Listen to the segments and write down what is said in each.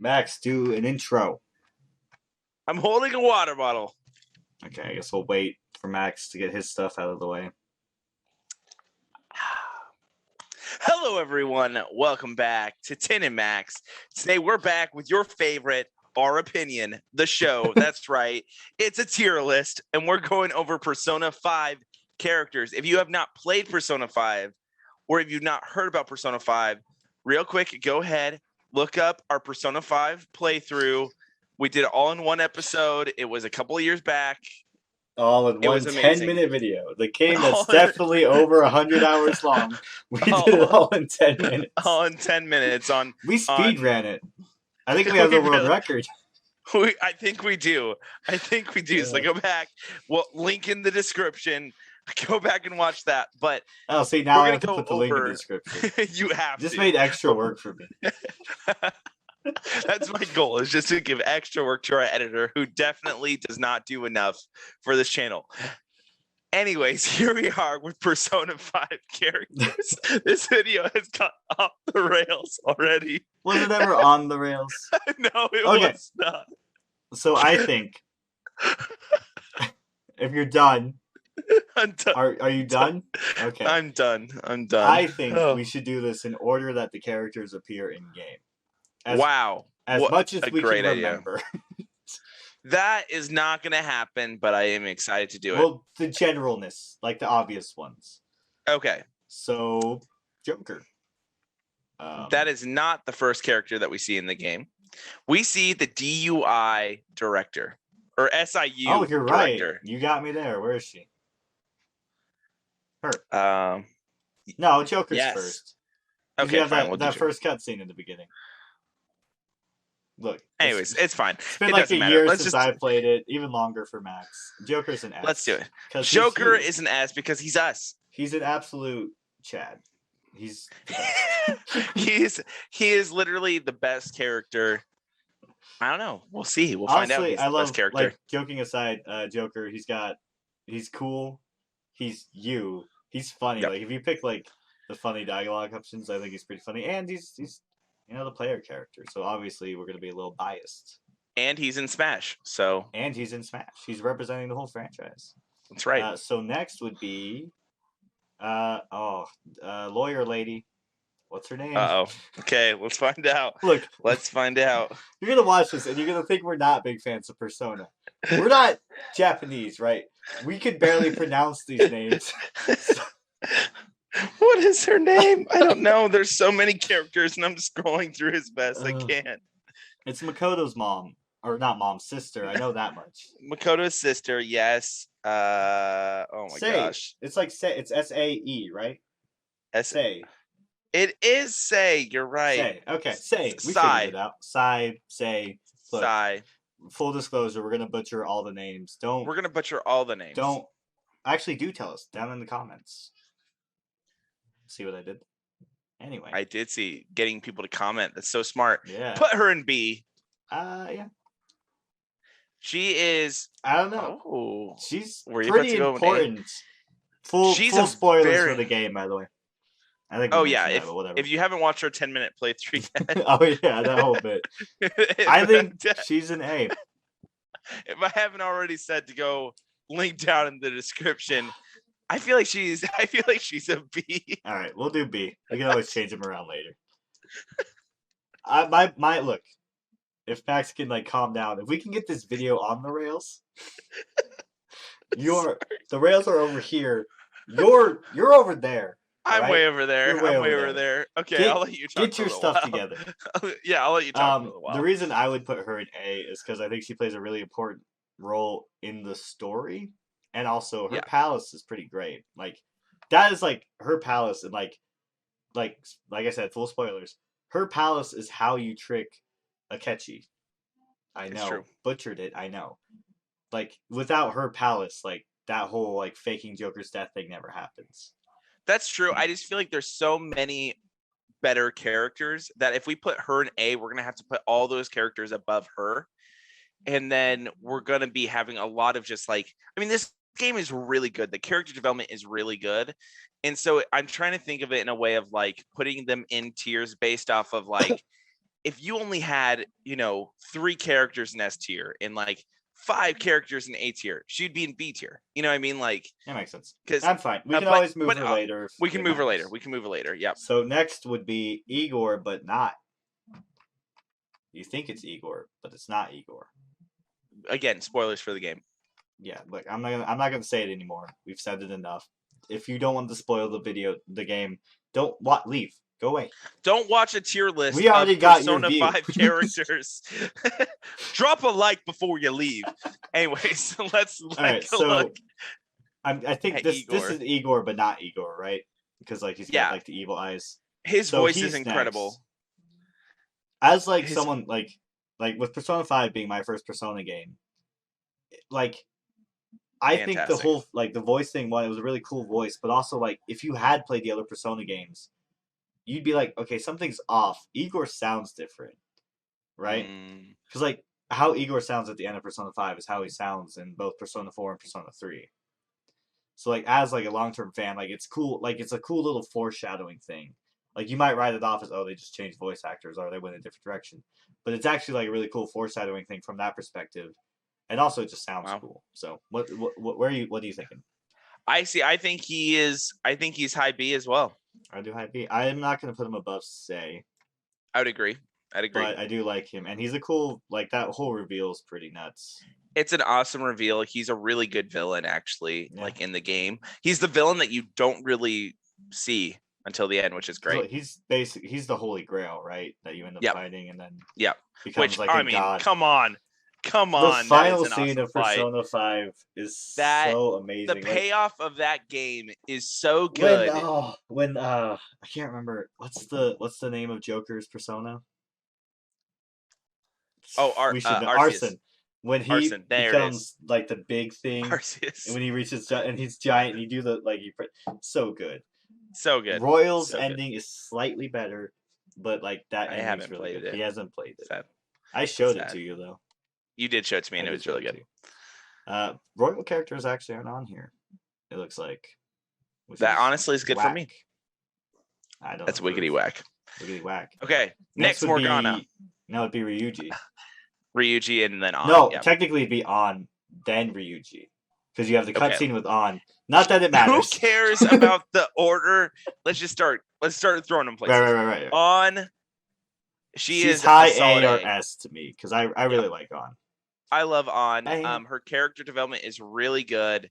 Max, do an intro. I'm holding a water bottle. Okay, I guess we'll wait for Max to get his stuff out of the way. Hello, everyone. Welcome back to Tin and Max. Today, we're back with your favorite, Our Opinion, the show. That's right. It's a tier list, and we're going over Persona 5 characters. If you have not played Persona 5, or if you've not heard about Persona 5, real quick, go ahead, look up our Persona 5 playthrough. We did it all in one episode. It was a couple of years back. All in one 10-minute video. The game that's definitely over 100 hours long. We did it all in 10 minutes. All in 10 minutes. We speed ran it. I think we have the world record. I think we do. Yeah. So go back. We'll link in the description. Go back and watch that. But see, now I have to put the link in the description. You have just made extra work for me. That's my goal, is just to give extra work to our editor, who definitely does not do enough for this channel. Anyways, here we are with Persona 5 characters. This video has got off the rails already. Was it ever on the rails? No, it was not. So I think if you're done, I'm done. Are you done? Okay. I'm done. I think we should do this in order that the characters appear in game. As much as we can remember. That is not going to happen, but I am excited to do it. Well, the generalness, like the obvious ones. Okay. So, Joker. That is not the first character that we see in the game. We see the DUI director, or SIU Oh, you're director. Right. You got me there. Where is she? Her. No, Joker's first. Okay, you have that first cutscene in the beginning. Look. Anyways, it's fine. It's been like a year since I played it. Even longer for Max. Joker's an S. Let's do it. Joker is an S because he's us. He's an absolute Chad. He is literally the best character. I don't know. We'll see. We'll find out. He's the best character. Like, joking aside, Joker. He's cool. He's funny. Yep. Like if you pick like the funny dialogue options, I think he's pretty funny, and he's the player character. So obviously we're gonna be a little biased. And he's in Smash. He's representing the whole franchise. That's right. So next would be, lawyer lady. What's her name? Okay, let's find out. Look, let's find out. You're gonna watch this and you're gonna think we're not big fans of Persona. We're not Japanese, right? We could barely pronounce these names. What is her name? I don't know. There's so many characters, and I'm scrolling through as best I can. It's Makoto's mom, or not mom, sister. I know that much. Makoto's sister, yes. Oh my gosh. It's like Sae. It's SAE, right? Sae. It is Sae. You're right. Sae. Okay, Sae. We figured it out. Sae. Sae. Full disclosure: we're gonna butcher all the names. We're gonna butcher all the names. Don't. Actually, do tell us down in the comments. See what I did? Anyway. I did see getting people to comment. That's so smart. Yeah. Put her in B. Yeah. She is. I don't know. Oh. She's pretty important. Full spoilers for the game, by the way. I think. Oh yeah. If you haven't watched our 10-minute playthrough yet. Oh yeah, that whole bit. I think she's an A. If I haven't already said to go link down in the description. I feel like she's a B. All right, we'll do B. We can always change them around later. My look. If Max can calm down, if we can get this video on the rails, the rails are over here. You're over there. I'm way over there. I'm way over there. Okay, I'll let you talk. Get your stuff together. Yeah, I'll let you talk for a while. The reason I would put her in A is because I think she plays a really important role in the story. And also, her palace is pretty great. Like, that is her palace, and like I said, full spoilers. Her palace is how you trick Akechi. I know, true. Butchered it. I know. Like, without her palace, that whole faking Joker's death thing never happens. That's true. I just feel like there's so many better characters that if we put her in A, we're gonna have to put all those characters above her, and then we're gonna be having a lot of just this game is really good. The character development is really good. And so I'm trying to think of it in a way of putting them in tiers based off of if you only had, 3 characters in S tier and like 5 characters in A tier, she'd be in B tier. You know what I mean? Like, that makes sense. Because I'm fine. We can always move her later. We can move her later. We can move her later. Yep. So next would be Igor, but not. You think it's Igor, but it's not Igor. Again, spoilers for the game. Yeah, look, I'm not gonna say it anymore. We've said it enough. If you don't want to spoil the game, don't leave. Go away. Don't watch a tier list. We already got Persona your 5 characters. Drop a like before you leave. Anyways, let's look. I think this is Igor, but not Igor, right? Because like he's got like the evil eyes. His voice is incredible. Next. As like someone like with Persona 5 being my first Persona game, like I think the whole like the voice thing, it was a really cool voice, but also like if you had played the other Persona games, you'd be like, okay, something's off. Igor sounds different, right? Because like how Igor sounds at the end of Persona 5 is how he sounds in both Persona 4 and Persona 3. So like as like a long-term fan, like it's cool, like it's a cool little foreshadowing thing. Like you might write it off as, oh, they just changed voice actors or they went in a different direction, but it's actually like a really cool foreshadowing thing from that perspective, and also it just sounds cool. So what are you thinking? I think he's high B as well. I do high B. I am not going to put him above Sae. I would agree. But I do like him, and he's a cool, like that whole reveal is pretty nuts. It's an awesome reveal. He's a really good villain, actually. Yeah. Like in the game, he's the villain that you don't really see until the end, which is great. So he's the Holy Grail, right? That you end up fighting, and then becomes like a god. Come on. The final scene of Persona 5 is so amazing. The payoff of that game is so good. When I can't remember what's the name of Joker's Persona. Arson. When he becomes like the big thing, Arceus. And when he reaches and he's giant, and you do the so good. So good. Royal's ending is slightly better, but like that I haven't really played good. it. He hasn't played it. Sad. I showed it to you though. You did show it to me, and it was really good. Royal characters actually aren't on here. It looks like that honestly is good for me. I don't. That's wiggity whack. Wiggity whack. Okay, next Morgana. It'd be Ryuji. Ryuji and then on. No, technically it'd be on, then Ryuji. Because you have the cutscene with on. Not that it matters. Who cares about the order? Let's start throwing them places. Right. On. She's high A or S to me, because I really like on. I love on. Her character development is really good.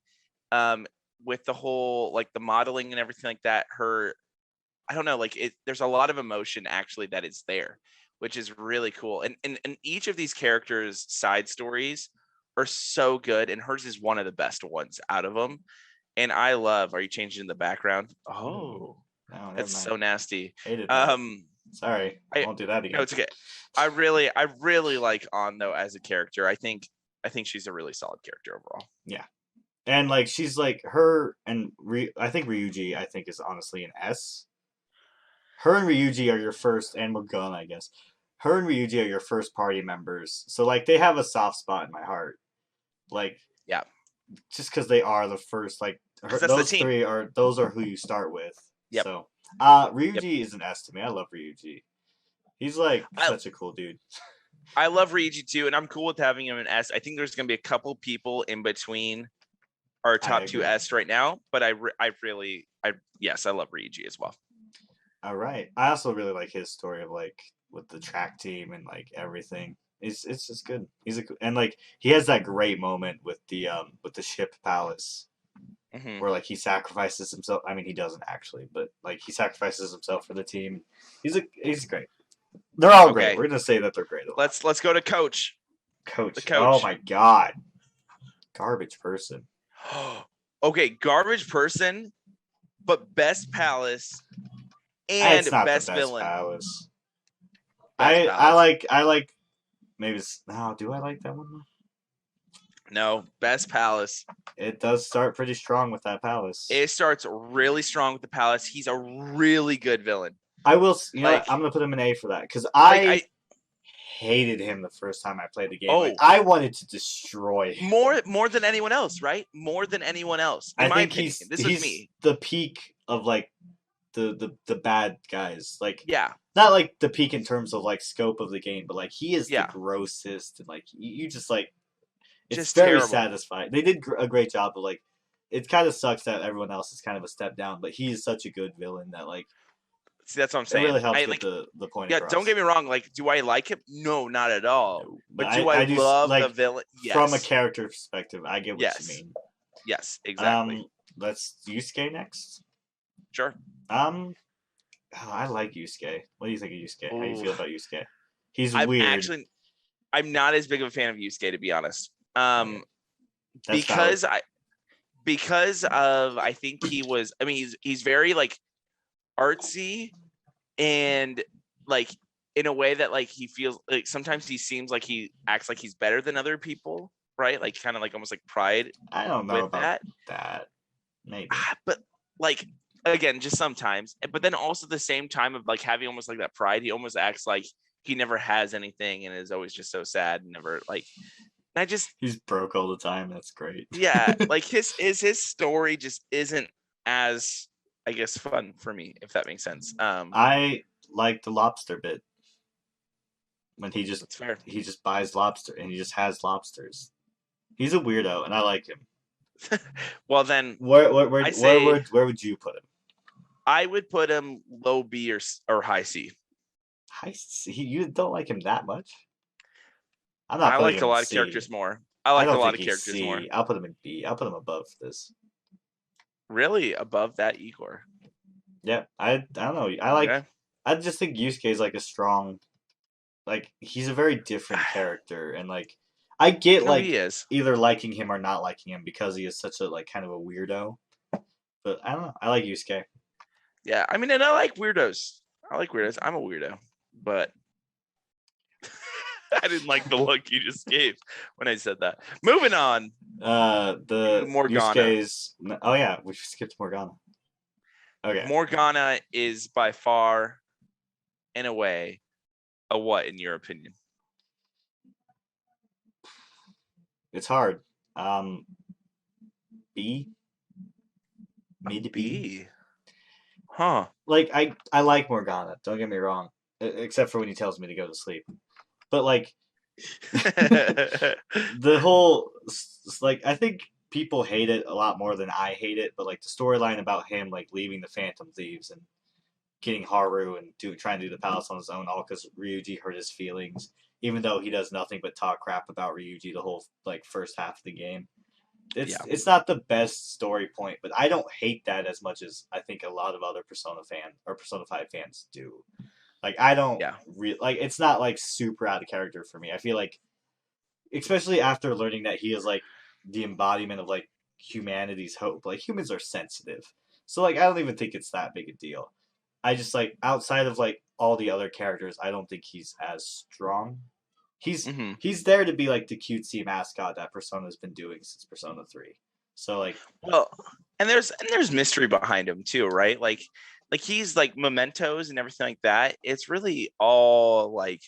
With the whole like the modeling and everything like that. I don't know, like there's a lot of emotion actually that is there, which is really cool. And each of these characters' side stories are so good, and hers is one of the best ones out of them. And I love. Are you changing the background? Oh, no, that's so nasty. Hated that. Sorry, I won't do that again. No, it's okay. I really like On though as a character. I think she's a really solid character overall. Yeah, and like she's like her and I think Ryuji is honestly an S. Her and Ryuji are your first, and Morgana, I guess. Her and Ryuji are your first party members, so like they have a soft spot in my heart. Like just because they are the first, like those three are who you start with. Yep. So Ryuji is an S to me. I love Ryuji. He's like such a cool dude. I love Ryuji too, and I'm cool with having him an S. I think there's gonna be a couple people in between our top 2 S right now, but I love Ryuji as well. All right. I also really like his story of like with the track team and like everything. It's just good. And like he has that great moment with the ship palace. Mm-hmm. Where like he sacrifices himself. I mean, he doesn't actually, but like he sacrifices himself for the team. He's great. They're all great. We're gonna say that they're great. Let's go to Coach. Coach. Oh my god. Garbage person. Okay, garbage person, but best palace and best villain. Palace. I like. Maybe do I like that one? No, best palace. It does start pretty strong with that palace. It starts really strong with the palace. He's a really good villain. I will. I'm gonna put him an A for that because I hated him the first time I played the game. Like, I wanted to destroy him more than anyone else, right? More than anyone else. In my opinion, this is me. The peak of like the bad guys. Like Yeah. not like the peak in terms of like scope of the game, but like he is the Yeah. grossest, and like you just like it's Just very terrible. satisfying. They did a great job of like. It kind of sucks that everyone else is kind of a step down, but he is such a good villain that like See, that's what I'm it saying. really helps I get like. the point Yeah, across. don't get me wrong. Like, do I like him? No, not at all. No, but But do I do love the like villain? from a Yes. character perspective. I get what you Yes. mean. Yes. Exactly. Let's Yusuke next. Sure. Oh, I like Yusuke. What do you think of Yusuke? How do you Ooh. feel about Yusuke? He's I'm weird. I'm not as big of a fan of Yusuke, to be honest. That's Because valid. I think he was. I mean, he's very like artsy and like in a way that like he feels like sometimes he seems like he acts like he's better than other people, right? Like kind of like almost like pride I don't know with about that. Maybe. But like again, just sometimes. But then also the same time of like having almost like that pride, he almost acts like he never has anything and is always just so sad and never like. And I just he's broke all the time. That's great. Yeah, like his story just isn't as I guess fun for me, if that makes sense. I like the lobster bit when he just That's fair. he just buys lobster and he just has lobsters. He's a weirdo and I like him. Well then, where would you put him? I would put him low B or high C. High C? You don't like him that much? I'm not. I putting like him a lot in of C. characters more. I like a don't lot think of he's characters C. more. I'll put him in B. I'll put him above this. Really above that Igor? Yeah, I don't know. I just think Yusuke is like a strong, like he's a very different character, and like I get No, like he is. either liking him or not liking him because he is such a like kind of a weirdo. But I don't know. I like Yusuke. Yeah, I mean, and I like weirdos. I'm a weirdo, but I didn't like the look you just gave when I said that. Moving on. The Morgana. Yusuke's. Oh yeah, we skipped Morgana. Okay. Morgana is by far, in a way, a what in your opinion? It's hard. B. Mid B. Huh. Like I like Morgana. Don't get me wrong, except for when he tells me to go to sleep. But like the whole like I think people hate it a lot more than I hate it. But like the storyline about him like leaving the Phantom Thieves and getting Haru and trying to do the palace on his own, all because Ryuji hurt his feelings, even though he does nothing but talk crap about Ryuji the whole like first half of the game. It's not the best story point, but I don't hate that as much as I think a lot of other Persona fans or Persona 5 fans do. Like I don't like it's not like super out of character for me. I feel like especially after learning that he is like the embodiment of like humanity's hope. Like humans are sensitive. So like I don't even think it's that big a deal. I just like outside of like all the other characters, I don't think he's as strong. He's there to be like the cutesy mascot that Persona's been doing since Persona 3. So like well, and there's mystery behind him too, right? Like he's like mementos and everything like that. It's really all like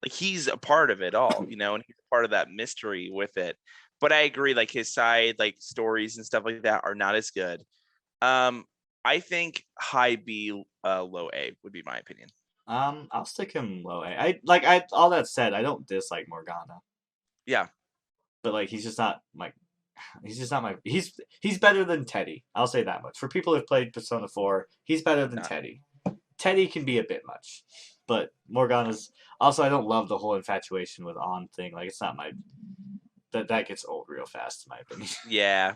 he's a part of it all, you know, and he's part of that mystery with it. But I agree, like his side like stories and stuff like that are not as good. I think high B, low A would be my opinion. I'll stick him low A. I all that said, I don't dislike Morgana. Yeah. But like he's just not my he's better than Teddy. I'll say that much. For people who've played Persona 4, he's better than Teddy. Teddy can be a bit much. But Morgana's also I don't love the whole infatuation with On thing. Like it's not my that gets old real fast in my opinion. Yeah.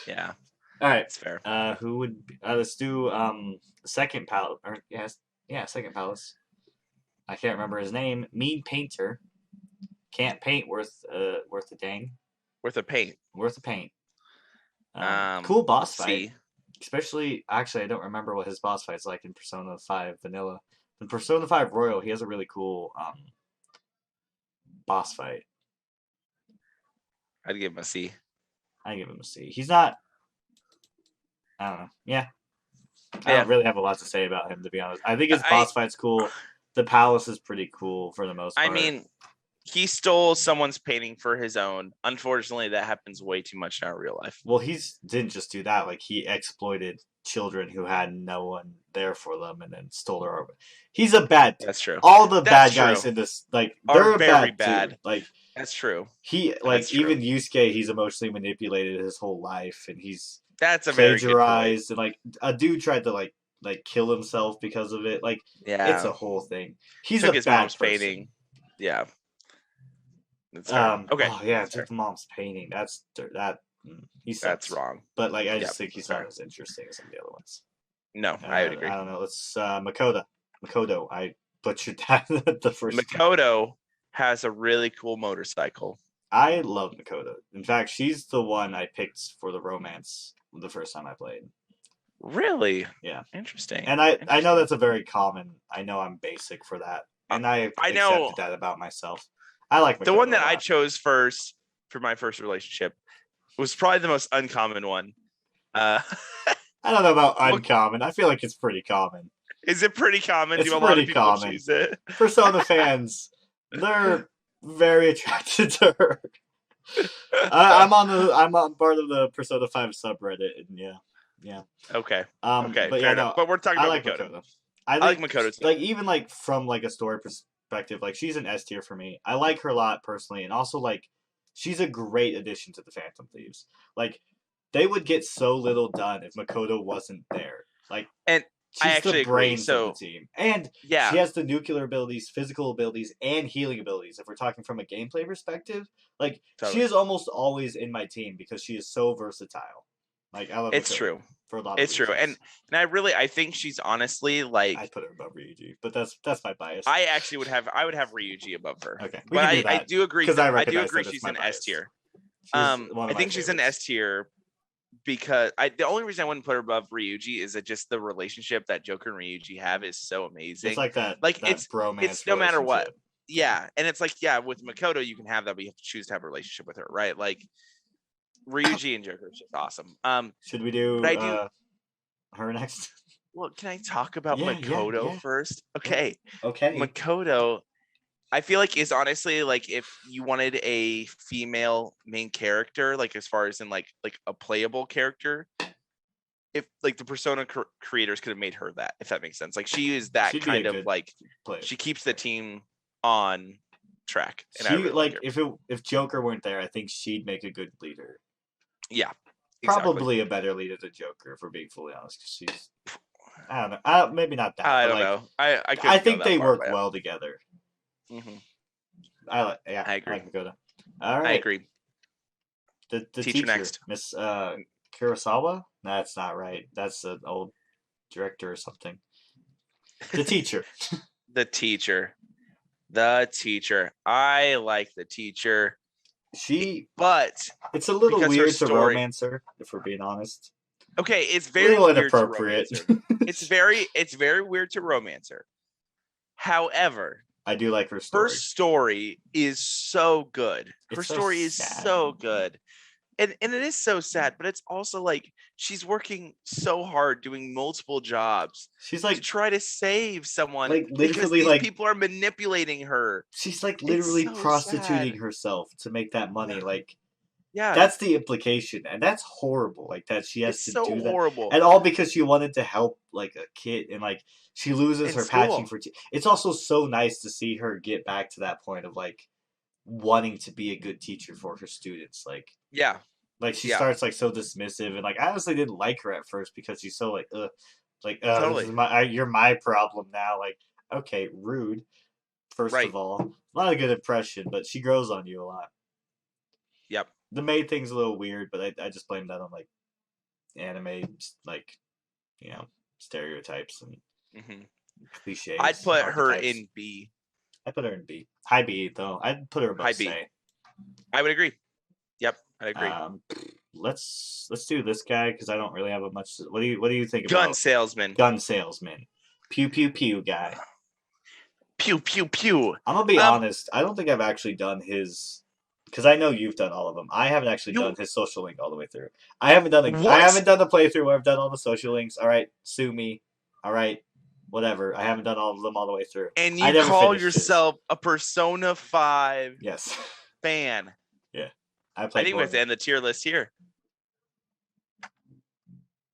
Yeah. All right. It's fair. Who would let's do second palace or second palace. I can't remember his name. Mean painter. Can't paint worth a dang. Worth a paint. Worth a paint. Cool boss fight. C. Especially, actually, I don't remember what his boss fight's like in Persona 5 Vanilla. In Persona 5 Royal, he has a really cool boss fight. I'd give him a C. I give him a C. He's not. I don't know. Yeah. I don't really have a lot to say about him, to be honest. I think his boss fight's cool. The palace is pretty cool for the most part. I mean, he stole someone's painting for his own. Unfortunately, that happens way too much in our real life. Well, didn't just do that. Like, he exploited children who had no one there for them and then stole their art. He's a bad dude. That's true. All the bad guys in this, like, they're are very bad. Dude. Like, that's true. Even Yusuke, he's emotionally manipulated his whole life, and he's that's a plagiarized, and like a dude tried to like kill himself because of it. Like, it's a whole thing. He's took a his bad mom's person. painting. Yeah. Okay. Oh yeah, took the mom's painting. He sucks. That's wrong. But like, I just think he's not as interesting as some of the other ones. No, I would agree. I don't know. Let's Makoto. I butchered that the first. Makoto has a really cool motorcycle. I love Makoto. In fact, she's the one I picked for the romance the first time I played. Really? Yeah. Interesting. And I know that's a very common. I know I'm basic for that, and I accepted that about myself. I like Makoto the one that I chose first for my first relationship was probably the most uncommon one. I don't know about uncommon. I feel like it's pretty common. Is it pretty common? It's pretty common. Choose it? Persona fans, they're very attracted to her. I'm on part of the Persona 5 subreddit, and yeah. Okay. Okay. But fair enough. But we're talking about Makoto. I like Makoto too. Like, even like from like a story perspective, like, she's an S tier for me. I like her a lot personally, and also like she's a great addition to the Phantom Thieves. Like, they would get so little done if Makoto wasn't there. Like, and she's I actually the brains agree. So, of the team, and she has the nuclear abilities, physical abilities, and healing abilities. If we're talking from a gameplay perspective, like, she is almost always in my team because she is so versatile. Like, I love it's Makoto true. For a lot of it's reasons. true, and I think she's honestly like I put her above Ryuji, but that's my bias. I actually would have Ryuji above her. Okay, but I do agree. I do agree she's an S tier. I think she's an S tier because the only reason I wouldn't put her above Ryuji is that just the relationship that Joker and Ryuji have is so amazing. It's like that. Like, that it's bromance. It's no matter what. Yeah, and it's like, with Makoto you can have that, but you have to choose to have a relationship with her, right? Like, Ryuji and Joker is just awesome. Should we do her next? Well, can I talk about Makoto first? Okay. Okay. Makoto, I feel like, is honestly like, if you wanted a female main character, like as far as in like a playable character, if like the Persona creators could have made her that, if that makes sense. Like, she is that kind of like player. She keeps the team on track. And she like if Joker weren't there, I think she'd make a good leader. Yeah. Probably a better leader than Joker, if we're being fully honest. Because she's, I don't know. Maybe not that. I don't know. I think they work well together. Mm-hmm. I agree. I like Makoto. All right. I agree. The teacher next, Miss Kurosawa. That's not right. That's an old director or something. The teacher. The teacher. I like the teacher. But it's a little weird to romance her, if we're being honest. Okay, it's very weird inappropriate. It's very weird to romance her. However, I do like her story. Her story is so good. Her story is so good. And it is so sad, but it's also like she's working so hard doing multiple jobs. She's like to try to save someone, like literally, because these people are manipulating her. She's like literally prostituting herself to make that money. Like, yeah, that's the implication, and that's horrible. Like, that she has to do that, horrible. And all because she wanted to help like a kid, and like she loses her passion for. It's also so nice to see her get back to that point of like wanting to be a good teacher for her students. Like, like she starts like so dismissive, and like I honestly didn't like her at first because she's so like totally. This is you're my problem now. Like, okay, rude. First of all, not a good impression, but she grows on you a lot. Yep. The maid thing's a little weird, but I just blame that on like anime, like, you know, stereotypes and cliches. I'd put her in B. I put her in B. High B though. I'd put her above Sae. I would agree. Yep, I agree. Let's do this guy because I don't really have a much. What do you think about Gun salesman? Pew pew pew guy. Pew pew pew. I'm gonna be honest. I don't think I've actually done his. Because I know you've done all of them. I haven't actually done his social link all the way through. I haven't done the playthrough where I've done all the social links. All right, sue me. All right, whatever. I haven't done all of them all the way through. And I you never call finished yourself a Persona 5 Yes. fan. Yeah. I think we have to end the tier list here.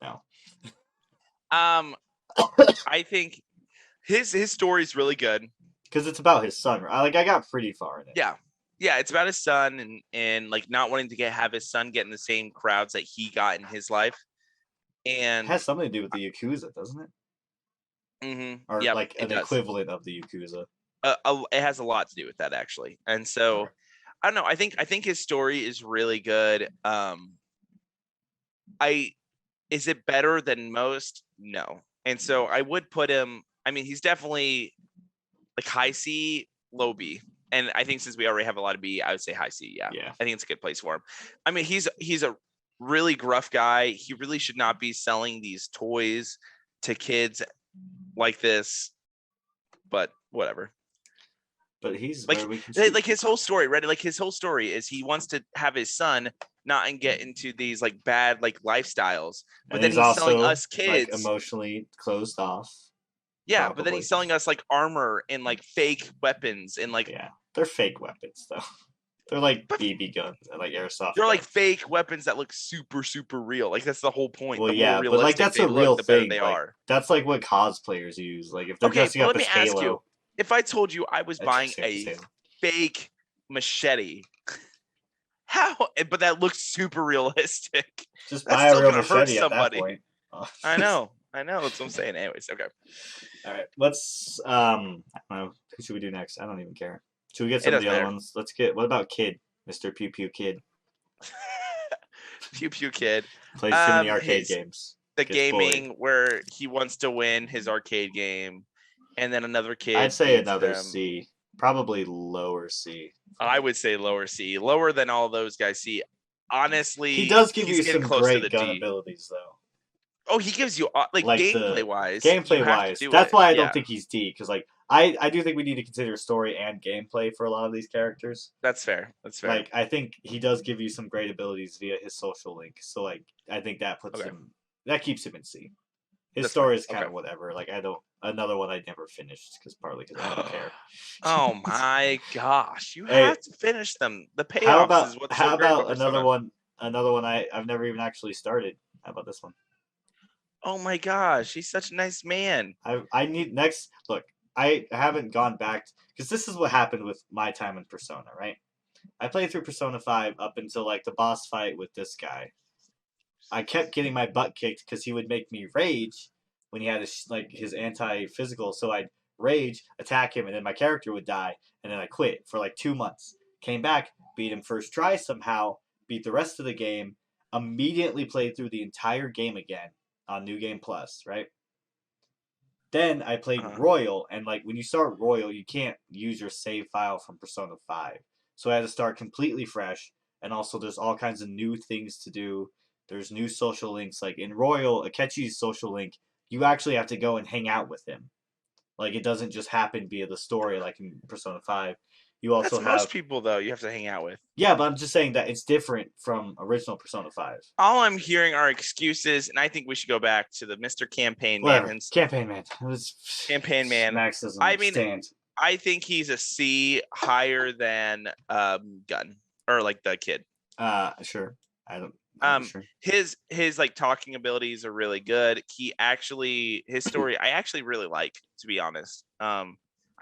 No. I think his story is really good. Because it's about his son. I got pretty far in it. Yeah, it's about his son and like not wanting to have his son get in the same crowds that he got in his life. And it has something to do with the Yakuza, doesn't it? Mm-hmm. Or like an equivalent of the Yakuza. It has a lot to do with that, actually. And so, I don't know. I think his story is really good. Is it better than most? No. And so I would put him. I mean, he's definitely like high C, low B. And I think since we already have a lot of B, I would say high C. Yeah. I think it's a good place for him. I mean, he's a really gruff guy. He really should not be selling these toys to kids like this, but whatever. But he's like his whole story, right? Like his whole story is he wants to have his son not and get into these like bad like lifestyles, but then he's also selling us kids like emotionally closed off. Yeah, probably. But then he's selling us like armor and like fake weapons and like they're fake weapons though. They're like BB guns and like airsoft. They're like fake weapons that look super, super real. Like that's the whole point. Well, yeah, but like that's a real thing. They are. That's like what cosplayers use. Like if they're dressing up as Halo. Ask you, if I told you I was buying a fake machete, how? But that looks super realistic. Just buy a real machete at that point. Oh. I know. That's what I'm saying. Anyways, okay. All right, let's. I don't know. Who should we do next? I don't even care. Should we get some of the other ones? Let's get. What about Kid, Mr. Pew Pew Kid? Pew Pew Kid plays too many arcade games. The gaming where he wants to win his arcade game, and then another kid. I'd say another C, probably lower C. I would say lower C, lower than all those guys. C. Honestly, he does give you some great gun abilities, though. Oh, he gives you like gameplay wise. Gameplay wise, that's why I don't think he's D, because like I do think we need to consider story and gameplay for a lot of these characters. That's fair. Like I think he does give you some great abilities via his social link. So like I think that puts him, that keeps him in C. His story is kind of whatever. Like another one I never finished partly because I don't care. Oh my gosh, you have to finish them. The payoffs is what's so great about another one? Another one I've never even actually started. How about this one? Oh my gosh, he's such a nice man. I need next. Look, I haven't gone back because this is what happened with my time in Persona, right? I played through Persona 5 up until like the boss fight with this guy. I kept getting my butt kicked because he would make me rage when he had his anti-physical. So I'd rage, attack him, and then my character would die, and then I quit for like 2 months. Came back, beat him first try somehow, beat the rest of the game, immediately played through the entire game again on New Game Plus, right? Then I played Royal, and like when you start Royal, you can't use your save file from Persona 5. So I had to start completely fresh, and also there's all kinds of new things to do. There's new social links. Like in Royal, Akechi's social link, you actually have to go and hang out with him. Like it doesn't just happen via the story like in Persona 5. You also have most people though you have to hang out with. Yeah, but I'm just saying that it's different from original Persona 5. All I'm hearing are excuses, and I think we should go back to the Mr. Campaign Man. Campaign Man. Campaign Man. Maxx doesn't understand. I think he's a C higher than Gun or like the kid. Sure. I don't. Sure. His like talking abilities are really good. His story I actually really like, to be honest.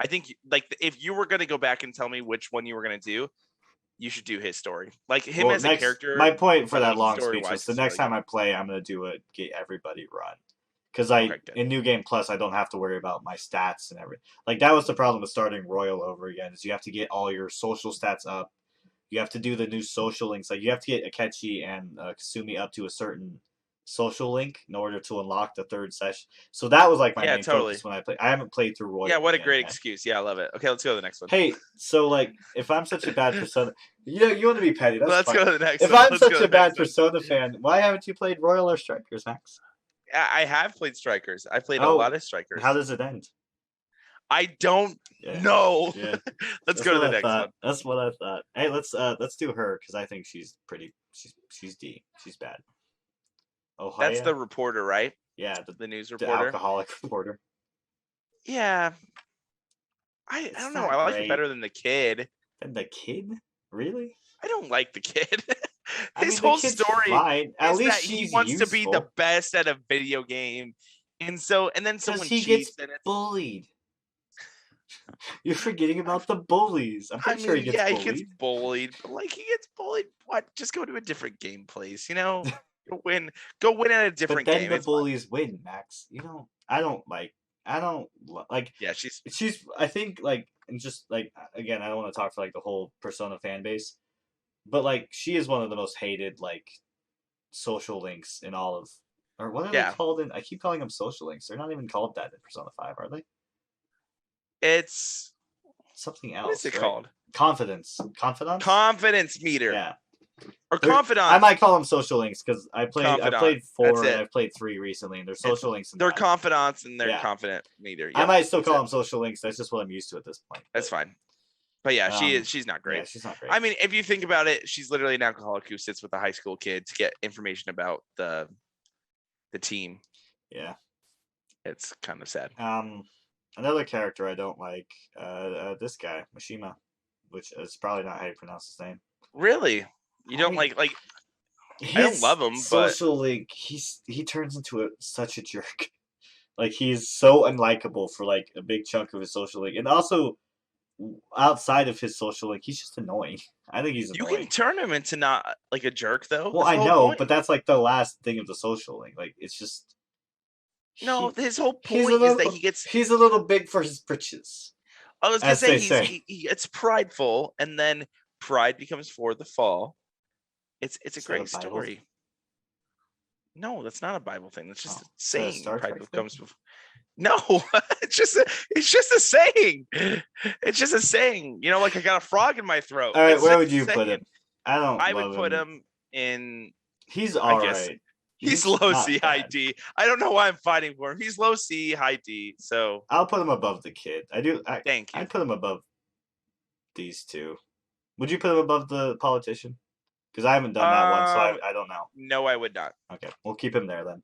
I think like if you were going to go back and tell me which one you were going to do, you should do his story. Like him as a character. My point for that long speech was the next time I play, I'm going to do a get everybody run. Because in New Game Plus, I don't have to worry about my stats and everything. Like that was the problem with starting Royal over again, is you have to get all your social stats up. You have to do the new social links. Like you have to get Akechi and Kasumi up to a certain social link in order to unlock the third session. So that was like my main focus when I played. I haven't played through Royal. Yeah, what a great excuse. Yeah, I love it. Okay, let's go to the next one. Hey, so like if I'm such a bad Persona, you want to be petty. That's let's fine. Go to the next one. If I'm such a bad Persona fan, why haven't you played Royal or Strikers, Maxx? I have played Strikers. I played a lot of Strikers. How does it end? I don't know. Yeah. Let's go to the next one. That's what I thought. Hey, let's do her because I think she's pretty. She's D. She's bad. Ohya? That's the reporter, right? Yeah, the news the reporter, alcoholic reporter. Yeah. I don't know. I like it better than the kid. Than the kid? Really? I don't like the kid. I His mean, the whole kid's story fine. At is least that he she's wants to be the useful. best at a video game. And then someone he cheats gets and it's bullied. You're forgetting about the bullies. I'm pretty sure he gets bullied. He gets bullied, but like he gets bullied. What? Just go to a different game place, you know? Go win at a different game. But then the bullies win, Max. I don't like. Yeah, she's. I think like, and just like again, I don't want to talk for like the whole Persona fan base, but like she is one of the most hated like social links in all of, or what are they called in? I keep calling them social links. They're not even called that in Persona 5, are they? It's something else. What is it called? Confidants. Confidence meter. Yeah. Or confidants. I might call them social links because I played 4 and I've played 3 recently, and they're social links. They're confidants and they're confident meter. Yep. I might still call them social links. That's just what I'm used to at this point. That's fine. But yeah, she's not great. Yeah, she's not great. I mean, if you think about it, she's literally an alcoholic who sits with a high school kid to get information about the team. Yeah. It's kind of sad. Another character I don't like, this guy, Mishima, which is probably not how you pronounce his name. Really? You don't like I don't love him, social link, he turns into such a jerk. Like, he's so unlikable for like a big chunk of his social link. And also outside of his social link, he's just annoying. I think he's annoying. You can turn him into not like a jerk though. Well, I know, but that's like the last thing of the social link. Like, it's just his whole point is that he's a little big for his britches. I was gonna say it's prideful, and then pride becomes for the fall. It's a great story. No, that's not a Bible thing. That's just a saying. Pride becomes before. No, it's just a saying. It's just a saying. You know, like I got a frog in my throat. All right, where would you put him? I would put him in. He's all right. He's low C, high D. I don't know why I'm fighting for him. He's low C, high D. So I'll put him above the kid. Thank you. I'd put him above these two. Would you put him above the politician? Because I haven't done that one, so I don't know. No, I would not. Okay, we'll keep him there then.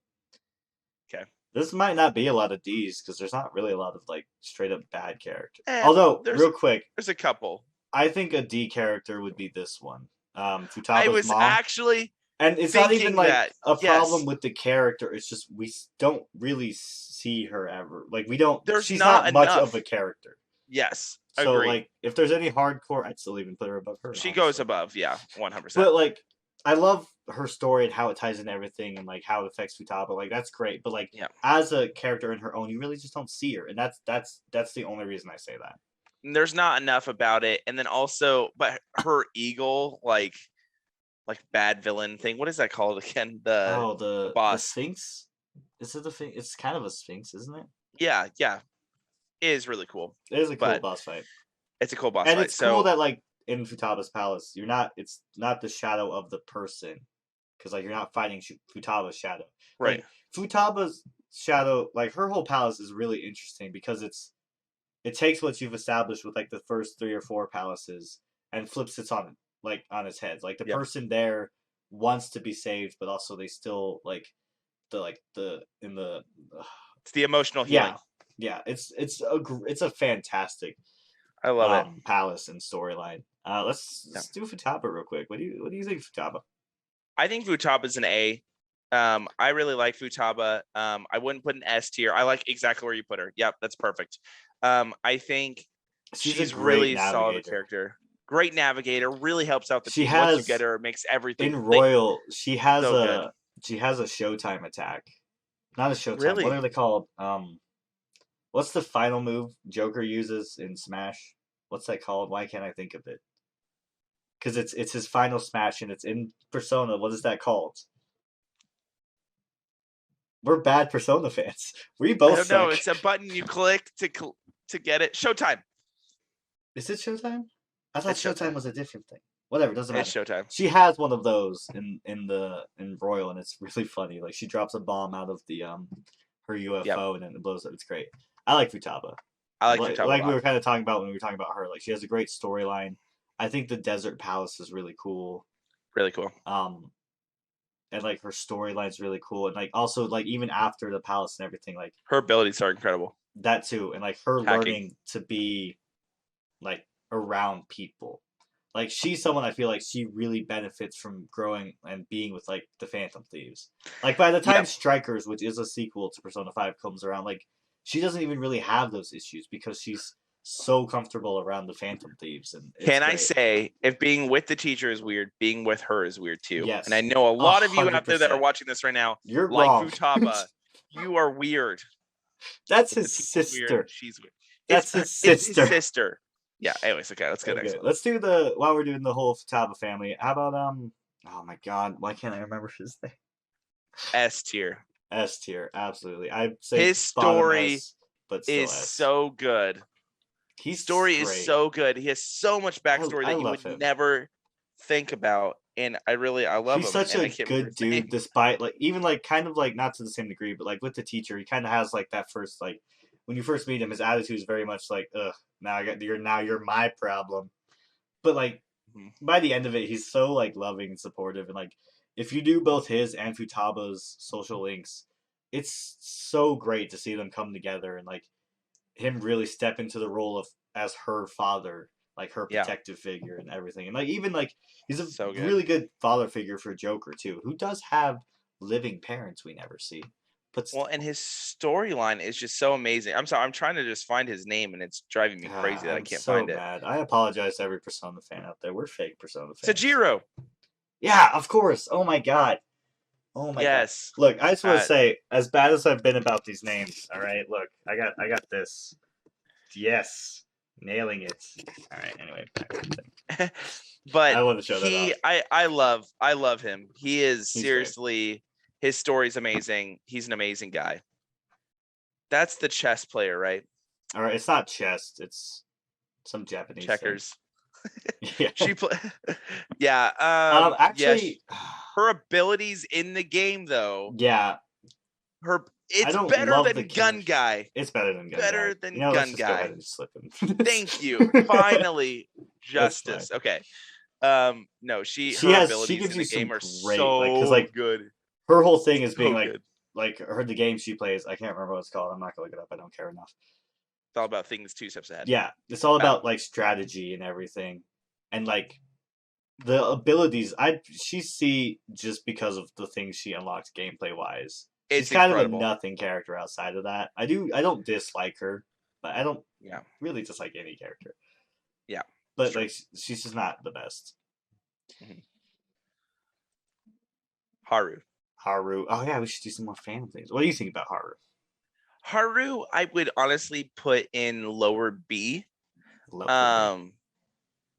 Okay. This might not be a lot of D's because there's not really a lot of like straight up bad characters. Although, real quick, there's a couple. I think a D character would be this one. Futaba's I was mom. Actually. And it's not even like a problem with the character. It's just we don't really see her ever. Like we don't. She's not much of a character. Yes, so agreed. Like if there's any hardcore, I'd still even put her above her. She goes above, yeah, 100%. But like, I love her story and how it ties into everything and like how it affects Futaba. Like that's great. But like as a character in her own, you really just don't see her, and that's the only reason I say that. There's not enough about it, and then also, but her eagle, like bad villain thing. What is that called again? The boss. The Sphinx? Is it the thing? It's kind of a Sphinx, isn't it? Yeah. It is really cool. It is a cool boss fight. It's a cool boss fight. And it's cool that like in Futaba's palace, it's not the shadow of the person. Because like you're not fighting Futaba's shadow. Right. Like, Futaba's shadow, like her whole palace is really interesting because it takes what you've established with like the first 3 or 4 palaces and flips it on its head. Like the person there wants to be saved, but also they still it's the emotional healing. Yeah. It's a fantastic. I love it. Palace and storyline. Let's do Futaba real quick. What do you think, Futaba? I think Futaba's an A. I really like Futaba. I wouldn't put an S tier. I like exactly where you put her. Yep, that's perfect. I think she's a really solid character. Great navigator, really helps out the team. Once you get her, makes everything. In Royal, she has a Showtime attack. Not a Showtime. Really? What are they called? What's the final move Joker uses in Smash? What's that called? Why can't I think of it? Because it's his final smash and it's in Persona. What is that called? We're bad Persona fans. We both. I don't know. It's a button you click to get it. Showtime. Is it Showtime? I thought Showtime was a different thing. Whatever, doesn't matter. It's Showtime. She has one of those in Royal, and it's really funny. Like she drops a bomb out of the her UFO and then it blows up. It's great. I like Futaba. I like Futaba. Like we were kind of talking about when we were talking about her. Like she has a great storyline. I think the Desert Palace is really cool. Really cool. And like her storyline's really cool, and like also like even after the palace and everything, like her abilities are incredible. that too, and like her Hacking. learning to be like around people. Like she's someone I feel like she really benefits from growing and being with like the Phantom Thieves. Like by the time Yep. Strikers, which is a sequel to Persona 5 comes around, like she doesn't even really have those issues because she's so comfortable around the Phantom Thieves, and it's Can I great. say, if being with the teacher is weird, being with her is weird too. And I Yes. know a lot of you out there that are 100%. watching this right now, You're like wrong. Futaba, you are weird. That's If the his teacher's weird, sister. she's weird. That's his It's his sister. sister. Yeah. Anyways, okay, let's go next Okay, one. let's do while we're doing the whole Futaba family. How about Oh my God, why can't I remember his name? S tier. S tier, absolutely. I'd say His bottom story S, but still is S. so good. His Story is great. so good. He has so much backstory I that you love would him. never think about, and I love He's him. such And a I can't good dude, despite like even like kind of like not to the same degree, but like with the teacher, he kind of has like that first like when you first meet him, his attitude is very much like, ugh, you're my problem. But like by the end of it, he's so like loving and supportive, and like if you do both his and Futaba's social links, it's so great to see them come together and like him really step into the role of as her father, like her Yeah. protective figure and everything, and like even like he's a So good. really good father figure for Joker too, who does have living parents we never see. But Well, and his storyline is just so amazing. I'm sorry, I'm trying to just find his name, and it's driving me crazy that I I'm can't so find it. mad. I apologize to every Persona fan out there. We're fake Persona fans. Sojiro. Yeah, of course. Oh my God. Oh my Yes. God. Look, I just want to say, as bad as I've been about these names, all right. Look, I got this. Yes, nailing it. All right. Anyway, But I want to show that off. I love him. He is He's seriously, his story's amazing. He's an amazing guy. That's the chess player, right? All right, it's not chess. It's some Japanese Checkers. Yeah. She play. Yeah. Actually, yeah, her abilities in the game, though. Yeah. It's better than Gun Guy. It's better than Gun Guy. Better than Gun Gun Guy. Go Guy. ahead and just slip him. Thank you. Finally, justice. Okay. No, her abilities gives in the you game are great, so good. Her whole thing is So being good. like the game she plays. I can't remember what it's called. I'm not gonna look it up. I don't care enough. It's all about things 2 steps ahead. Yeah, it's all about like strategy and everything, and like the abilities. She see just because of the things she unlocks gameplay wise. She's kind of a nothing character outside of that. I don't dislike her, but I don't really dislike any character. Yeah. But like she's just not the best. Mm-hmm. Haru. Oh yeah, we should do some more fan things. What do you think about Haru? Haru, I would honestly put in lower B.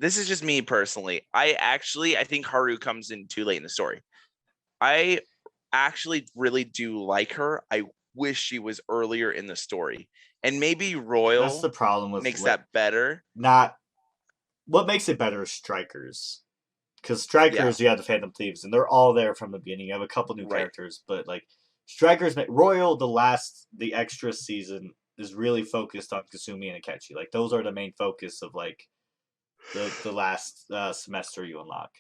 This is just me personally. I think Haru comes in too late in the story. I actually really do like her. I wish she was earlier in the story. And maybe Royal That's the problem with makes that better. What makes it better is Strikers. Because Strikers, you have the Phantom Thieves, and they're all there from the beginning. You have a couple new characters, but like Strikers, Royal, the extra season is really focused on Kasumi and Akechi. Like those are the main focus of like the last semester you unlock.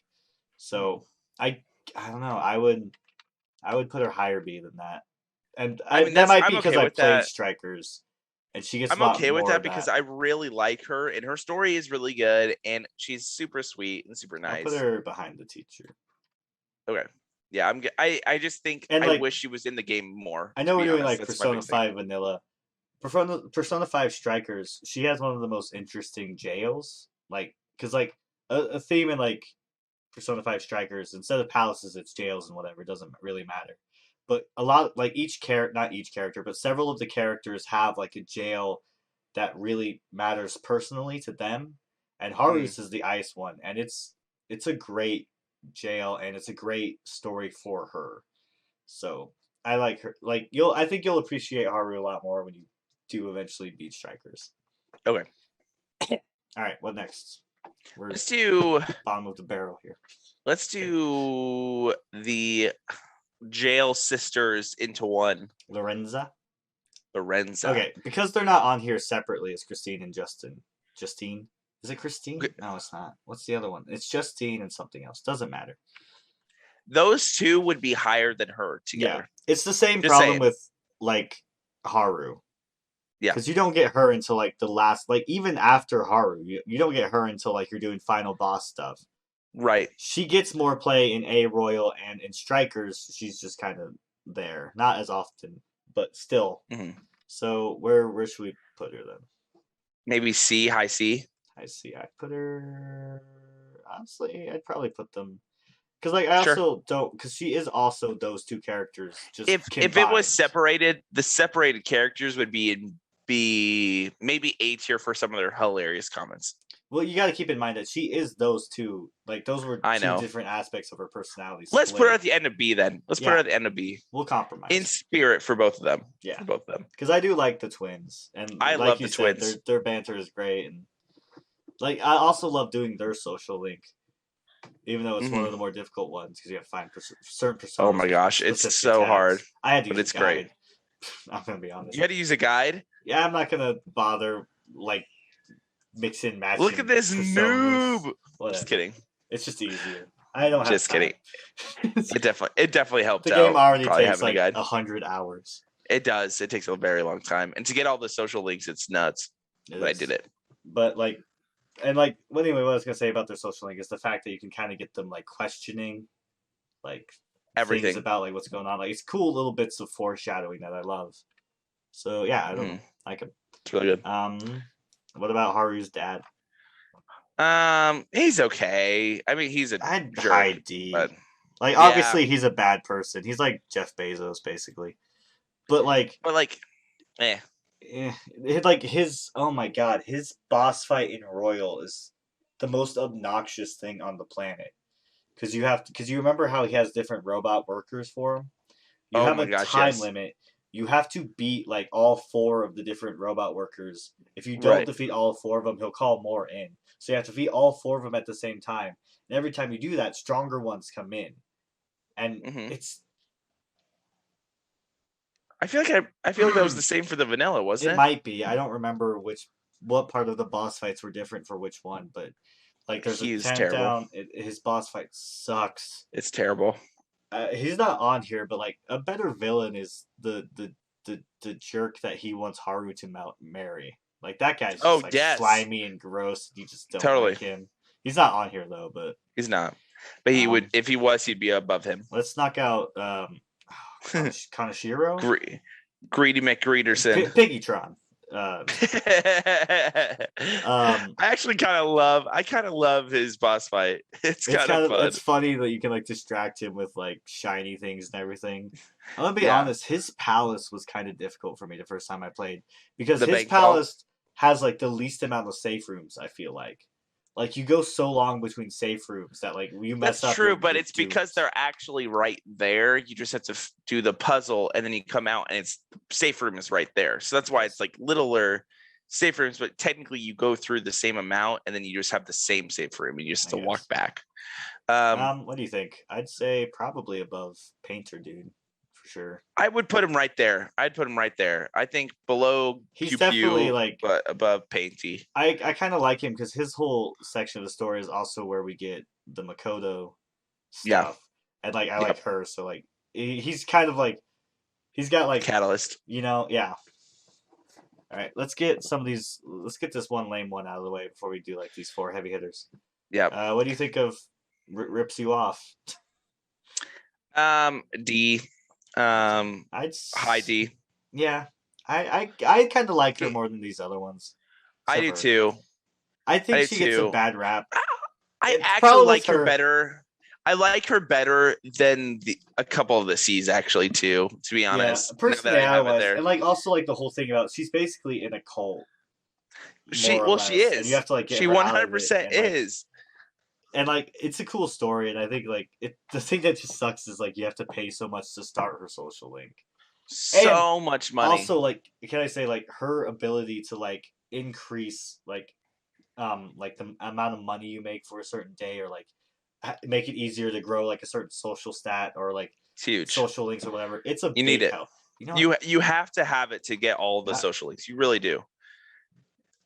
So I don't know. I would put her higher B than that, and that might be because I played Strikers, and she gets. I'm okay with that because I really like her, and her story is really good, and she's super sweet and super nice. I'll put her behind the teacher. Okay. Yeah, I just think I wish she was in the game more. I know we're doing like Persona 5 vanilla. Persona 5 Strikers, she has one of the most interesting jails. Like, because like a theme in like Persona 5 Strikers, instead of palaces, it's jails and whatever. It doesn't really matter. But a lot, like not each character, but several of the characters have like a jail that really matters personally to them. And Haru's is the ice one, and it's a great jail, and it's a great story for her. So I like her. Like I think you'll appreciate Haru a lot more when you do eventually beat Strikers. Okay. All right. What next? Let's do bottom of the barrel here. Let's do the jail sisters into one. Lorenza. Okay, because they're not on here separately. It's Christine and Justin. Justine. Is it Christine? No, it's not. What's the other one? It's Justine and something else. Doesn't matter. Those two would be higher than her together. Yeah, it's the same problem with like Haru. Yeah. Because you don't get her until like the last, like even after Haru, you don't get her until like you're doing final boss stuff. Right. She gets more play in A Royal and in Strikers. She's just kind of there, not as often, but still. Mm-hmm. So where should we put her then? Maybe C, high C. I see. I put her. Honestly, I'd probably put them because like I also don't because she is also those two characters. Just if it was separated, the separated characters would be maybe A tier for some of their hilarious comments. Well, you got to keep in mind that she is those two. Like those were two different aspects of her personality. Let's put her at the end of B then. Let's put her at the end of B. We'll compromise in spirit for both of them. Yeah, for both of them. Because I do like the twins, and I like love you the said, twins. Their banter is great, and like I also love doing their social link, even though it's one of the more difficult ones because you have to find certain personas. Oh my gosh, it's so hard. I had to use it's great. I'm gonna be honest. You had to use a guide? Yeah, I'm not gonna bother like mix and match. Look at this noob. Just kidding. It's just easier. I don't have just time. Kidding. It definitely helped the out. Game already takes like 100 hours. It does. It takes a very long time, and to get all the social links, it's nuts. But I did it. But like, and like, anyway, what I was gonna say about their social link is the fact that you can kind of get them like questioning, like everything things about like what's going on. Like it's cool little bits of foreshadowing that I love. So yeah, I don't like him. It's really good. What about Haru's dad? He's okay. I mean, he's a jerk, but like obviously he's a bad person. He's like Jeff Bezos basically. But like like his oh my god, his boss fight in Royal is the most obnoxious thing on the planet. Because you remember how he has different robot workers for him? You have a time limit. You have to beat like all 4 of the different robot workers. If you don't defeat all 4 of them, he'll call more in. So you have to defeat all 4 of them at the same time. And every time you do that, stronger ones come in. And it's I feel like that was the same for the vanilla, wasn't it? It might be. I don't remember what part of the boss fights were different for which one, but like there's a 10 down. His boss fight sucks. It's terrible. He's not on here, but like a better villain is the jerk that he wants Haru to marry. Like that guy's just slimy and gross. You just don't like him. He's not on here though, but he's not. But he would, if he was, he'd be above him. Let's knock out Kaneshiro. Greedy McGreederson. Piggytron. I actually kind of love his boss fight. It's kind of fun. It's funny that you can like distract him with like shiny things and everything. I'm gonna be honest, his palace was kind of difficult for me the first time I played because his palace has like the least amount of safe rooms. I feel like you go so long between safe rooms that like you mess up. That's true, but it's because they're actually right there. You just have to do the puzzle, and then you come out, and it's safe room is right there. So that's why it's like littler safe rooms, but technically you go through the same amount, and then you just have the same safe room, and you just have to walk back. What do you think? I'd say probably above Painter, dude. Sure. I would put him right there. I'd put him right there. I think below he's definitely like but above Painty. I kind of like him because his whole section of the story is also where we get the Makoto stuff. And like I like her, so like he's kind of like he's got like catalyst. All right, let's get this one lame one out of the way before we do like these 4 heavy hitters. Yeah. What do you think of rips you off? D. High D. Yeah, I kind of like her more than these other ones. I do too. I think she gets a bad rap. I actually like her better. I like her better than a couple of the C's actually too. To be honest, personality and like also like the whole thing about she's basically in a cult. She is. And you have to like get she 100% is. And like it's a cool story, and I think like the thing that just sucks is like you have to pay so much to start her social link. So much money. Also, like can I say like her ability to like increase like the amount of money you make for a certain day, or like make it easier to grow like a certain social stat or like it's huge social links or whatever. It's a you need it. Help. You have to have it to get all the social links. You really do.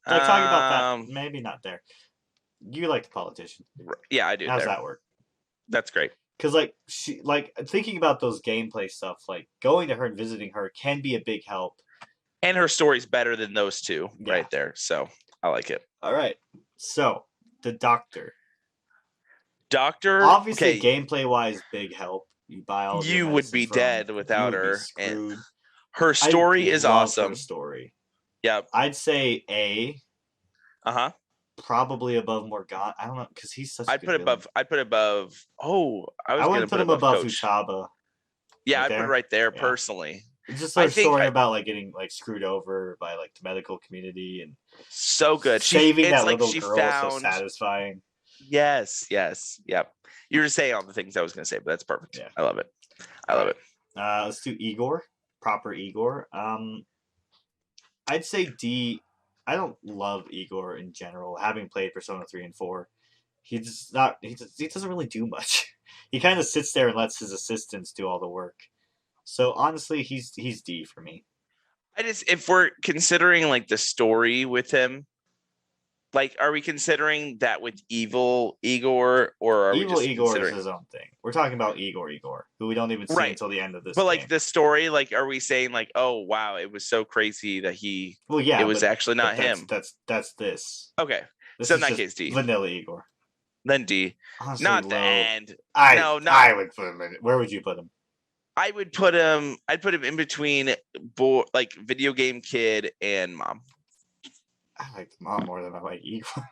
Like talking about that, maybe not there. You like the politician. Yeah, I do. How's that work? That's great. Because like she like thinking about those gameplay stuff, like going to her and visiting her can be a big help. And her story's better than those two right there. So I like it. All right. So the Doctor. okay. Obviously, gameplay-wise, big help. You buy all of your You would be dead without her. Screwed. And her story is awesome. Her story. Yep. I'd say A. Probably above Morgana. I don't know because he's such. I'd put above. Oh, I wouldn't put him above Futaba. Yeah, I'd put it right there personally. It's just her story about like getting like screwed over by like the medical community and so good. Saving that little girl was so satisfying. Yes. Yep. You were saying all the things I was going to say, but that's perfect. Yeah. I love it. Let's do Igor. Proper Igor. I'd say D. I don't love Igor in general. Having played Persona 3 and 4, he doesn't really do much. He kind of sits there and lets his assistants do all the work. So honestly, he's D for me. If we're considering like the story with him, like, are we considering that with Evil Igor, or are Evil we just Igor considering... is his own thing? We're talking about Igor, who we don't even see until the end of this. But like the story, like, are we saying like, oh wow, it was so crazy that he? Well, yeah, it was actually not him. That's this. Okay, so in that case, D. Vanilla Igor. Then D. Honestly, not the end. I would put him in. Where would you put him? I'd put him in between like video game kid and mom. I like mom more than I like Igor.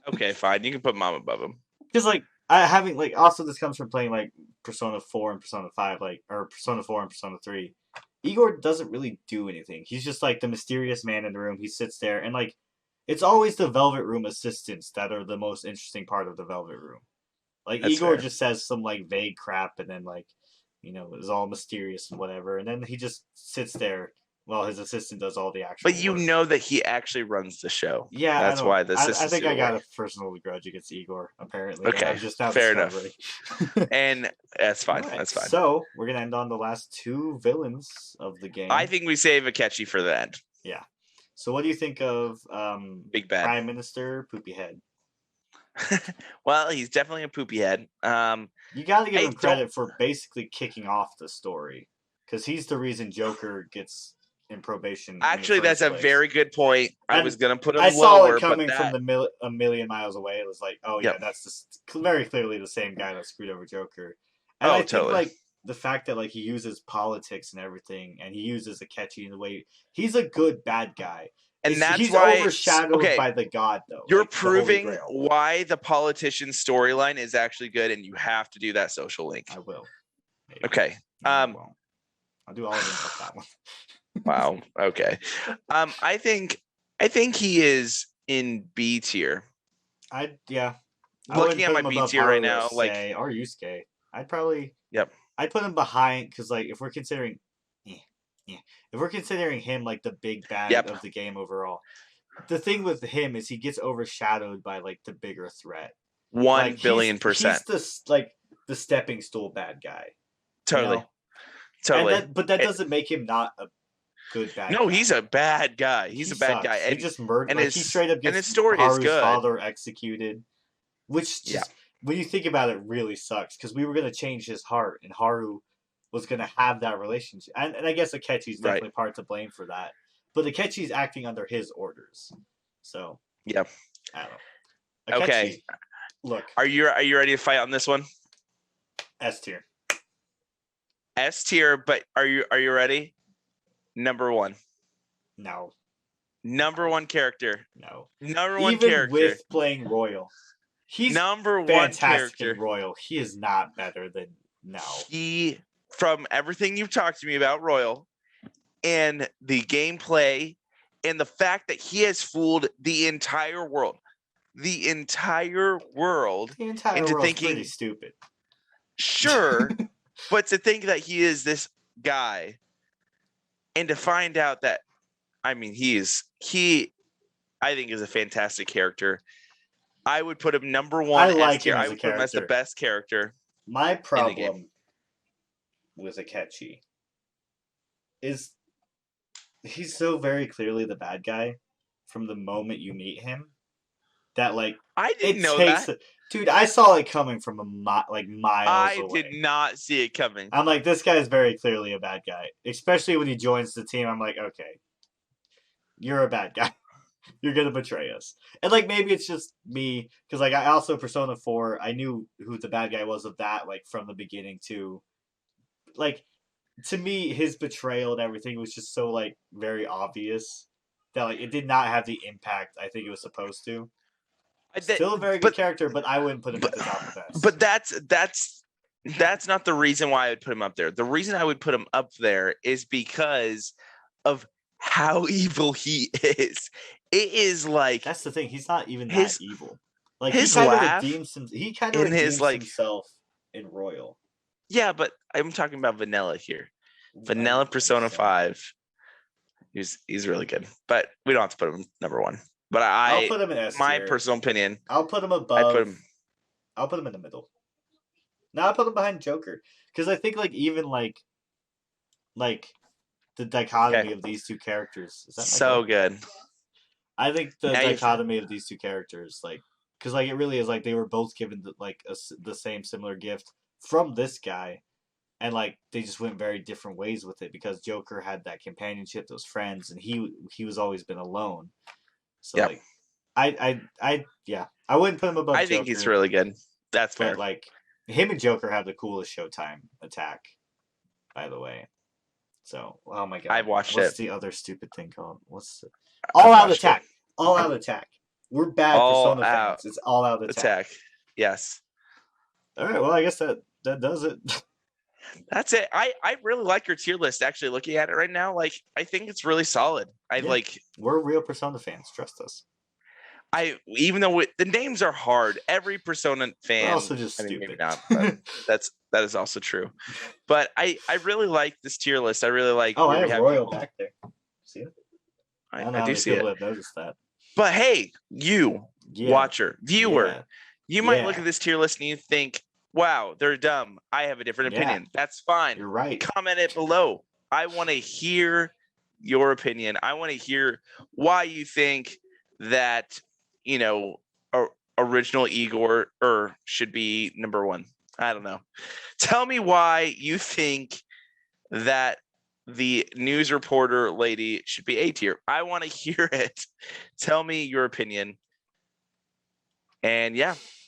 Okay, fine. You can put mom above him. Because like having like also this comes from playing like Persona 4 and Persona 5, or Persona 4 and Persona 3. Igor doesn't really do anything. He's just like the mysterious man in the room. He sits there and like it's always the Velvet Room assistants that are the most interesting part of the Velvet Room. Like that's Igor just says some like vague crap and then like, you know, is all mysterious and whatever, and then he just sits there while his assistant does all the action. But you know that he actually runs the show. Yeah, that's why the assistant. I think I got a personal grudge against Igor. Apparently, okay, just now fair enough. And that's fine. Right. That's fine. So we're gonna end on the last two villains of the game. I think we save Akechi for the end. Yeah. So what do you think of Big Bad Prime Minister Poopy Head? Well, he's definitely a poopy head. You got to give him credit for basically kicking off the story, because he's the reason Joker gets in probation. Actually, that's a very good point. I was gonna put him lower. I saw it coming but from a million miles away. It was like, oh yeah, that's very clearly the same guy that screwed over Joker. And I think like the fact that like he uses politics and everything, and he uses Akechi in the way he's a good bad guy. And that's he's why overshadowed by the god, though. You're proving why the politician storyline is actually good, and you have to do that social link. I will. Maybe. Okay. I'll do all of them but that one. Wow. Okay. I think he is in B tier. Looking at my B tier right now, like or Yusuke, I'd probably I'd put him behind, because like if we're considering. If we're considering him like the big bad of the game overall, the thing with him is he gets overshadowed by like the bigger threat. 1 billion%. He's the stepping stool bad guy. Totally. You know? Totally. But that doesn't make him not a good bad guy. No, he's a bad guy. He's a bad guy. And he just murdered. He straight up gets and his story Haru's is good. Father executed, which just when you think about it, really sucks, because we were gonna change his heart, and Haru was going to have that relationship. And I guess Akechi's definitely part to blame for that. But Akechi's acting under his orders. So, I don't know. Akechi, okay. Look. Are you ready to fight on this one? S tier. S tier, but are you ready? Number 1. No. Number 1 character. No. Number 1 Even character. With playing Royal. He's number 1 fantastic character. In Royal. He is not better than From everything you've talked to me about Royal and the gameplay and the fact that he has fooled the entire world into thinking pretty stupid. Sure, but to think that he is this guy and to find out that, I mean, I think is a fantastic character. I would put him number 1. I like him as a would put him as the best character. My problem with Akechi is he's so very clearly the bad guy from the moment you meet him that like I didn't know that. Dude, I saw it coming from miles I away. did not see it coming. I'm like, this guy is very clearly a bad guy, especially when he joins the team. I'm like, okay, you're a bad guy. You're gonna betray us. And like maybe it's just me because like I also Persona 4, I knew who the bad guy was of that like from the beginning too. Like to me, his betrayal and everything was just so like very obvious that like it did not have the impact I think it was supposed to. Still a very good character, but I wouldn't put him at the top of the best. But that's not the reason why I would put him up there. The reason I would put him up there is because of how evil he is. It is like that's the thing. He's not even that evil. Like his he kind laugh of redeems himself in Royal. Yeah, but I'm talking about Vanilla here. Vanilla Persona 5. He's really good, but we don't have to put him number 1. But I'll put him in S tier. My personal opinion. I'll put him above. I'll put him in the middle. Now I put him behind Joker because I think like even like the dichotomy of these two characters is that so good. I think the dichotomy of these two characters, like, because like it really is like they were both given the same similar gift from this guy, and like they just went very different ways with it because Joker had that companionship, those friends, and he was always been alone. So like, I wouldn't put him above. I think he's really good. That's fair. But like him and Joker have the coolest Showtime attack, by the way. So oh my god, I've watched What's the other stupid thing called? All out attack. All out attack. We're bad Persona fans. It's all out attack. Yes. All right. Well, I guess that does it. That's it. I really like your tier list. Actually, looking at it right now, like I think it's really solid. We're real Persona fans. Trust us. Even though the names are hard, every Persona fan. We're also just stupid. Maybe not, but that is also true. But I really like this tier list. I really like. Oh, I have Royal back there. See it? I do see it. Have noticed that. But hey, you watcher, viewer, you might look at this tier list and you think, "Wow, they're dumb. I have a different opinion." That's fine. You're right. Comment it below. I want to hear your opinion. I want to hear why you think that original Igor should be number 1. I don't know. Tell me why you think that the news reporter lady should be A tier. I want to hear it. Tell me your opinion. And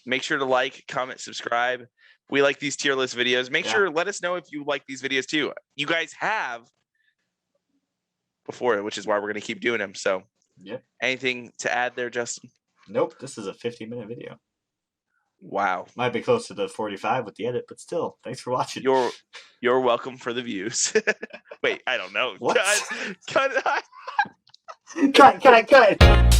make sure to like, comment, subscribe. We like these tier list videos. Make sure let us know if you like these videos too. You guys have before, which is why we're going to keep doing them. So anything to add there, Justin? Nope. This is a 50-minute video. Wow. Might be close to the 45 with the edit, but still, thanks for watching. You're welcome for the views. Wait, I don't know. What? Cut. Cut.